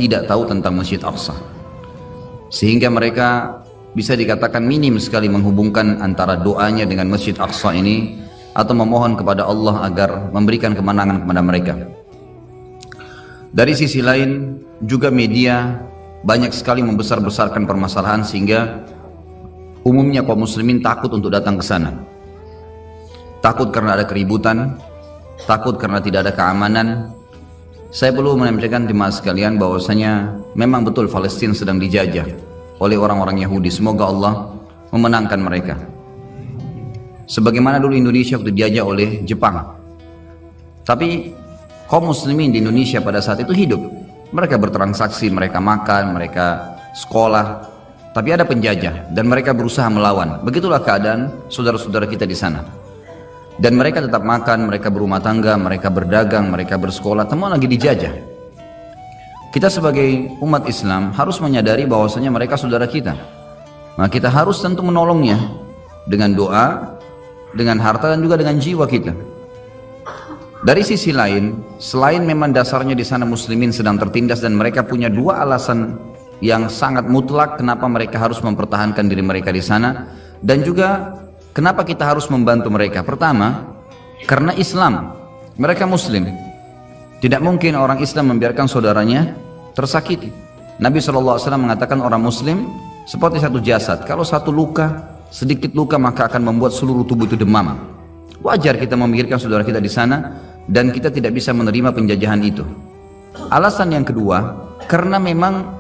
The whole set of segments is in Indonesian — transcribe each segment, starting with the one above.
tidak tahu tentang Masjid Aqsa. Sehingga mereka bisa dikatakan minim sekali menghubungkan antara doanya dengan Masjid Aqsa ini atau memohon kepada Allah agar memberikan kemenangan kepada mereka. Dari sisi lain juga media banyak sekali membesar-besarkan permasalahan sehingga umumnya kaum muslimin takut untuk datang ke sana. Takut karena ada keributan, takut karena tidak ada keamanan. Saya perlu menyampaikan jemaah sekalian bahwasanya memang betul Palestina sedang dijajah oleh orang-orang Yahudi. Semoga Allah memenangkan mereka. Sebagaimana dulu Indonesia waktu dijajah oleh Jepang. Tapi kaum muslimin di Indonesia pada saat itu hidup. Mereka bertransaksi, mereka makan, mereka sekolah. Tapi ada penjajah dan mereka berusaha melawan. Begitulah keadaan saudara-saudara kita di sana. Dan mereka tetap makan, mereka berumah tangga, mereka berdagang, mereka bersekolah, semua lagi dijajah. Kita sebagai umat Islam harus menyadari bahwasanya mereka saudara kita. Nah, kita harus tentu menolongnya dengan doa, dengan harta dan juga dengan jiwa kita. Dari sisi lain, selain memang dasarnya di sana muslimin sedang tertindas dan mereka punya dua alasan yang sangat mutlak kenapa mereka harus mempertahankan diri mereka di sana, dan juga kenapa kita harus membantu mereka. Pertama, karena Islam, mereka muslim. Tidak mungkin orang Islam membiarkan saudaranya tersakiti. Nabi SAW mengatakan orang muslim seperti satu jasad. Kalau satu luka, sedikit luka maka akan membuat seluruh tubuh itu demam. Wajar kita memikirkan saudara kita di sana dan kita tidak bisa menerima penjajahan itu. Alasan yang kedua, karena memang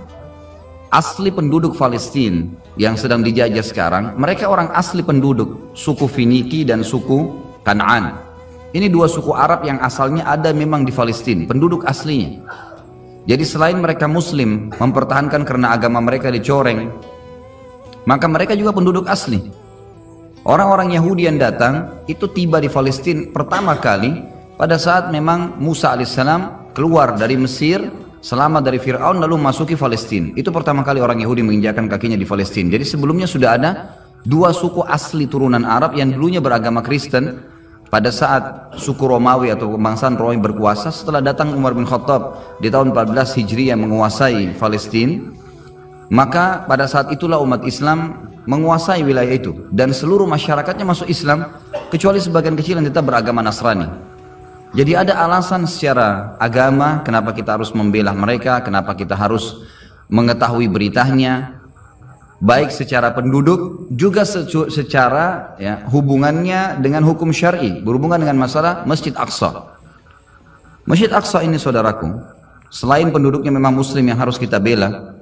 asli penduduk Palestina yang sedang dijajah sekarang, mereka orang asli penduduk suku Finiki dan suku Kanaan. Ini dua suku Arab yang asalnya ada memang di Palestina, penduduk aslinya. Jadi selain mereka muslim mempertahankan karena agama mereka dicoreng, maka mereka juga penduduk asli. Orang-orang Yahudi yang datang itu tiba di Palestina pertama kali pada saat memang Musa alaihissalam keluar dari Mesir, selamat dari Fir'aun lalu masuki Palestina. Itu pertama kali orang Yahudi menginjakkan kakinya di Palestina. Jadi sebelumnya sudah ada dua suku asli turunan Arab yang dulunya beragama Kristen. Pada saat suku Romawi atau kebangsaan Romawi berkuasa, setelah datang Umar bin Khattab di tahun 14 Hijriah menguasai Palestina, maka pada saat itulah umat Islam menguasai wilayah itu dan seluruh masyarakatnya masuk Islam kecuali sebagian kecil yang tetap beragama Nasrani. Jadi ada alasan secara agama kenapa kita harus membela mereka, kenapa kita harus mengetahui beritanya, baik secara penduduk juga secara hubungannya dengan hukum syar'i, berhubungan dengan masalah Masjid Aqsa. Masjid Aqsa ini saudaraku, selain penduduknya memang muslim yang harus kita bela,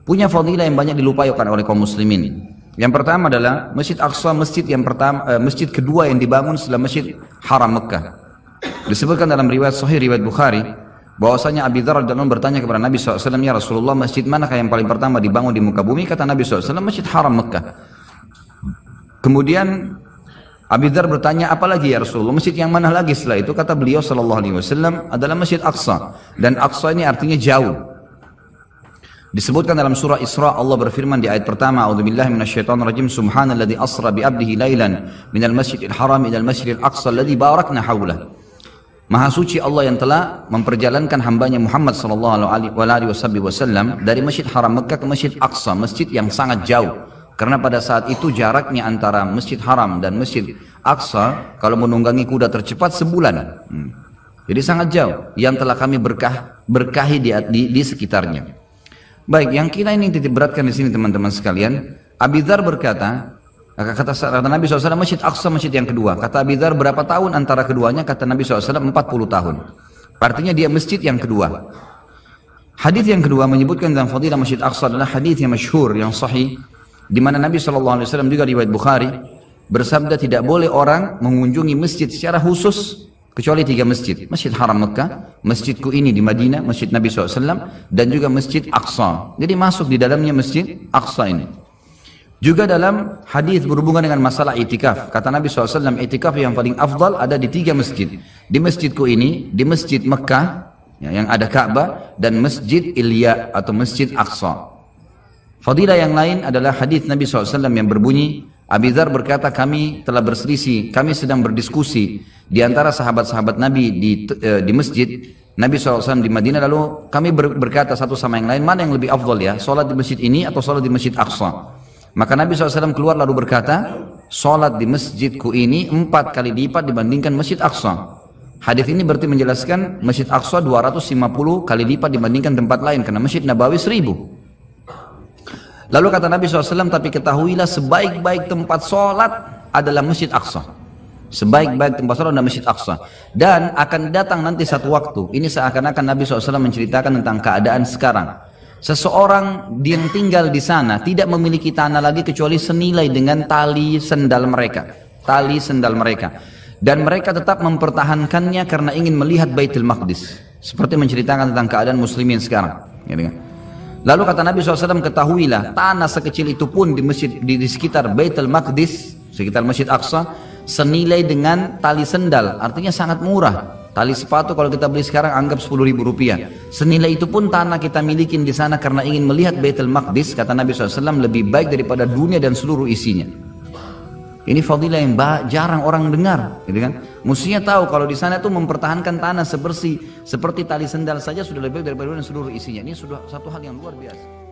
punya fadilah yang banyak dilupakan oleh kaum muslimin. Yang pertama adalah Masjid Aqsa, masjid kedua yang dibangun setelah Masjid Haram Mekah. Disebutkan dalam riwayat Sahih, riwayat Bukhari, bahwasanya Abi Dzar radhiyallahu anhu bertanya kepada Nabi SAW, ya Rasulullah, masjid manakah yang paling pertama dibangun di muka bumi? Kata Nabi SAW, Masjid Haram Mekah. Kemudian Abi Dzar bertanya, apa lagi ya Rasulullah? Masjid yang mana lagi setelah itu? Kata beliau SAW adalah Masjid Aqsa. Dan Aqsa ini artinya jauh. Disebutkan dalam surah Isra, Allah berfirman di ayat pertama, A'udzubillahi minasyaitonirrajim, Subhanalladzi asra bi 'abdihi lailan minal masjidil haram ilal masjidil aqsa alladzi barakna haulah. Maha suci Allah yang telah memperjalankan hambanya Muhammad sallallahu alaihi wasallam dari Masjid Haram Mekah ke Masjid Aqsa, masjid yang sangat jauh. Karena pada saat itu jaraknya antara Masjid Haram dan Masjid Aqsa kalau menunggangi kuda tercepat sebulan. Jadi sangat jauh yang telah kami berkahi di sekitarnya. Baik, yang kita ini titik beratkan di sini teman-teman sekalian, Abi Dzar berkata, kata Nabi SAW, Masjid Aqsa masjid yang kedua. Kata Abi Dzar, berapa tahun antara keduanya? Kata Nabi SAW, 40 tahun. Artinya dia masjid yang kedua. Hadis yang kedua menyebutkan dalam fadilah Masjid Aqsa adalah hadis yang masyhur, yang sahih, di mana Nabi SAW juga riwayat Bukhari bersabda, tidak boleh orang mengunjungi masjid secara khusus kecuali 3 masjid. Masjid Haram Mekah, masjidku ini di Madinah, masjid Nabi SAW, dan juga Masjid Aqsa. Jadi masuk di dalamnya Masjid Aqsa ini. Juga dalam hadis berhubungan dengan masalah itikaf, kata Nabi SAW, itikaf yang paling afdal ada di 3 masjid. Di masjidku ini, di Masjid Mekah yang ada Ka'bah, dan Masjid Ilya atau Masjid Aqsa. Fadilah yang lain adalah hadis Nabi SAW yang berbunyi, Abi Dzar berkata, kami telah berselisih, kami sedang berdiskusi di antara sahabat-sahabat Nabi di masjid, Nabi SAW di Madinah, lalu kami berkata satu sama yang lain, mana yang lebih afdal ya, sholat di masjid ini atau sholat di Masjid Aqsa? Maka Nabi SAW keluar lalu berkata, sholat di masjidku ini 4 kali lipat dibandingkan Masjid Aqsa. Hadis ini berarti menjelaskan Masjid Aqsa 250 kali lipat dibandingkan tempat lain, karena Masjid Nabawi 1000. Lalu kata Nabi SAW, tapi ketahuilah sebaik-baik tempat sholat adalah Masjid Aqsa. Sebaik-baik tempat sholat adalah Masjid Aqsa. Dan akan datang nanti satu waktu, ini seakan-akan Nabi SAW menceritakan tentang keadaan sekarang. Seseorang yang tinggal di sana tidak memiliki tanah lagi kecuali senilai dengan tali sendal mereka. Tali sendal mereka. Dan mereka tetap mempertahankannya karena ingin melihat Baitul Maqdis. Seperti menceritakan tentang keadaan muslimin sekarang. Lalu kata Nabi SAW, ketahuilah tanah sekecil itu pun di masjid di sekitar Baitul Maqdis, sekitar Masjid Aqsa, senilai dengan tali sendal, artinya sangat murah. Tali sepatu kalau kita beli sekarang anggap 10.000 rupiah. Senilai itu pun tanah kita milikin di sana karena ingin melihat Baitul Maqdis, kata Nabi SAW, lebih baik daripada dunia dan seluruh isinya. Ini fadilah yang jarang orang dengar, gitu kan? Mestinya tahu kalau di sana itu mempertahankan tanah seperti tali sendal saja sudah lebih baik daripada dunia dan seluruh isinya. Ini sudah satu hal yang luar biasa.